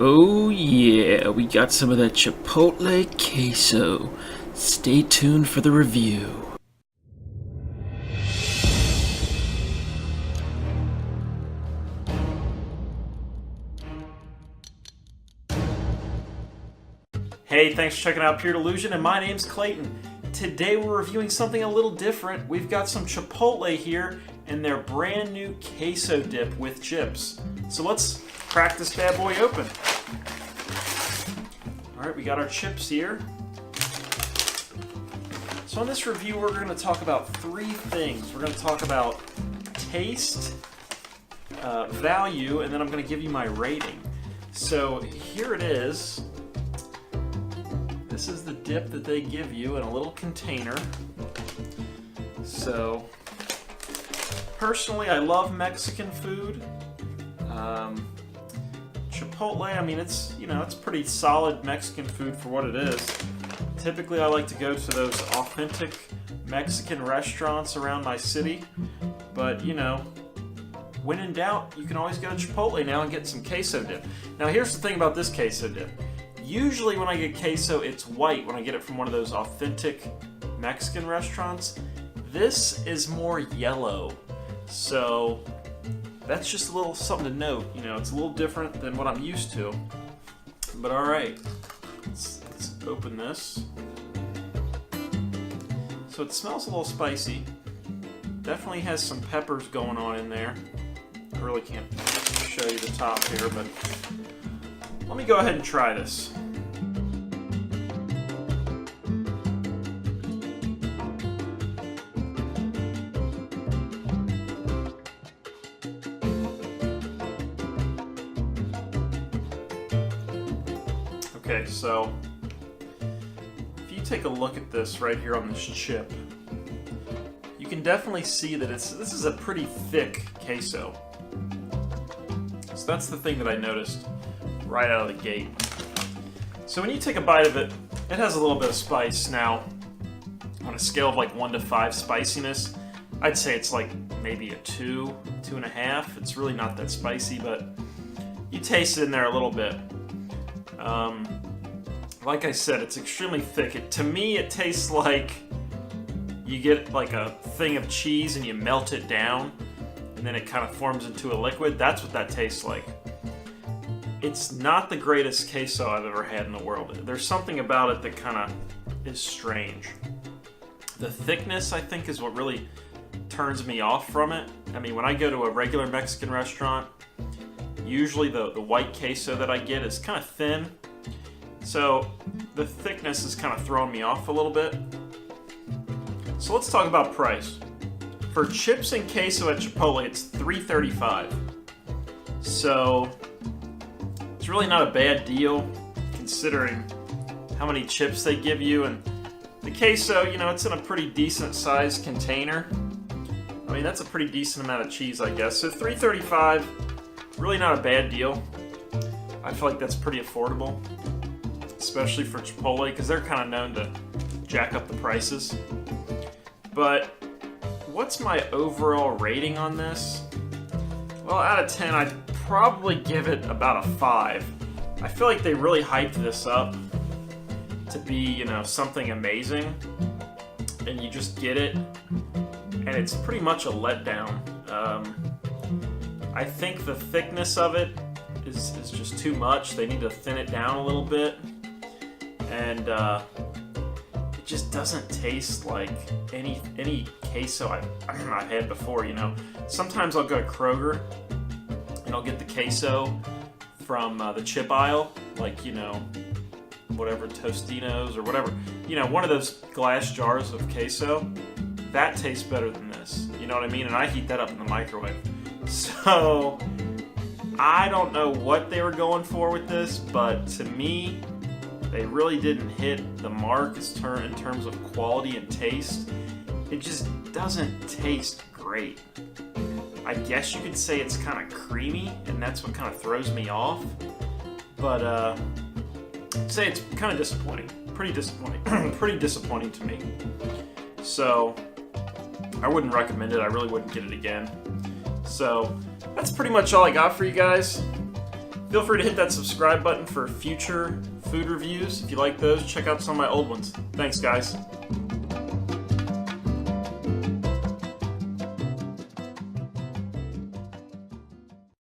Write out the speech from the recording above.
Oh yeah, we got some of that Chipotle Queso. Stay tuned for the review. Hey, thanks for checking out Pure Delusion, and my name's Clayton. Today we're reviewing something a little different. We've got some Chipotle here and their brand new queso dip with chips. So let's crack this bad boy open. Alright, we got our chips here. So in this review we're going to talk about three things. We're going to talk about taste, value, and then I'm going to give you my rating. So here it is. This is the dip that they give you in a little container. So, personally, I love Mexican food. Chipotle, I mean, it's pretty solid Mexican food for what it is. Typically, I like to go to those authentic Mexican restaurants around my city. But, when in doubt, you can always go to Chipotle now and get some queso dip. Now, here's the thing about this queso dip. Usually when I get queso, it's white when I get it from one of those authentic Mexican restaurants. This is more yellow. So that's just a little something to note. It's a little different than what I'm used to. But alright, let's open this. So it smells a little spicy. Definitely has some peppers going on in there. I really can't show you the top here, but let me go ahead and try this. Okay, so if you take a look at this right here on this chip, you can definitely see that this is a pretty thick queso. So that's the thing that I noticed right out of the gate. So when you take a bite of it, it has a little bit of spice. Now, on a scale of like 1 to 5 spiciness, I'd say it's like maybe a 2, 2.5. It's really not that spicy, but you taste it in there a little bit. Like I said, it's extremely thick. To me, it tastes like you get like a thing of cheese and you melt it down, and then it kind of forms into a liquid. That's what that tastes like. It's not the greatest queso I've ever had in the world. There's something about it that kind of is strange. The thickness, I think, is what really turns me off from it. I mean, when I go to a regular Mexican restaurant, usually the white queso that I get is kind of thin. So the thickness is kind of throwing me off a little bit. So let's talk about price. For chips and queso at Chipotle, it's $3.35. So it's really not a bad deal considering how many chips they give you. And the queso, it's in a pretty decent sized container. I mean, that's a pretty decent amount of cheese, I guess. So $3.35, really not a bad deal. I feel like that's pretty affordable, especially for Chipotle, because they're kind of known to jack up the prices. But what's my overall rating on this? Well, out of 10, I'd probably give it about a 5. I feel like they really hyped this up to be, something amazing, and you just get it, and it's pretty much a letdown. I think the thickness of it is just too much. They need to thin it down a little bit, and it just doesn't taste like any queso I've had before. Sometimes I'll go to Kroger and I'll get the queso from the chip aisle, like whatever, Tostinos or whatever, one of those glass jars of queso. That tastes better than this, you know what I mean? And I heat that up in the microwave. So I don't know what they were going for with this, but to me, they really didn't hit the mark in terms of quality and taste. It just doesn't taste great. I guess you could say it's kind of creamy, and that's what kind of throws me off. But I'd say it's kind of disappointing. Pretty disappointing. Pretty disappointing to me. So I wouldn't recommend it. I really wouldn't get it again. So that's pretty much all I got for you guys. Feel free to hit that subscribe button for future food reviews. If you like those, check out some of my old ones. Thanks, guys.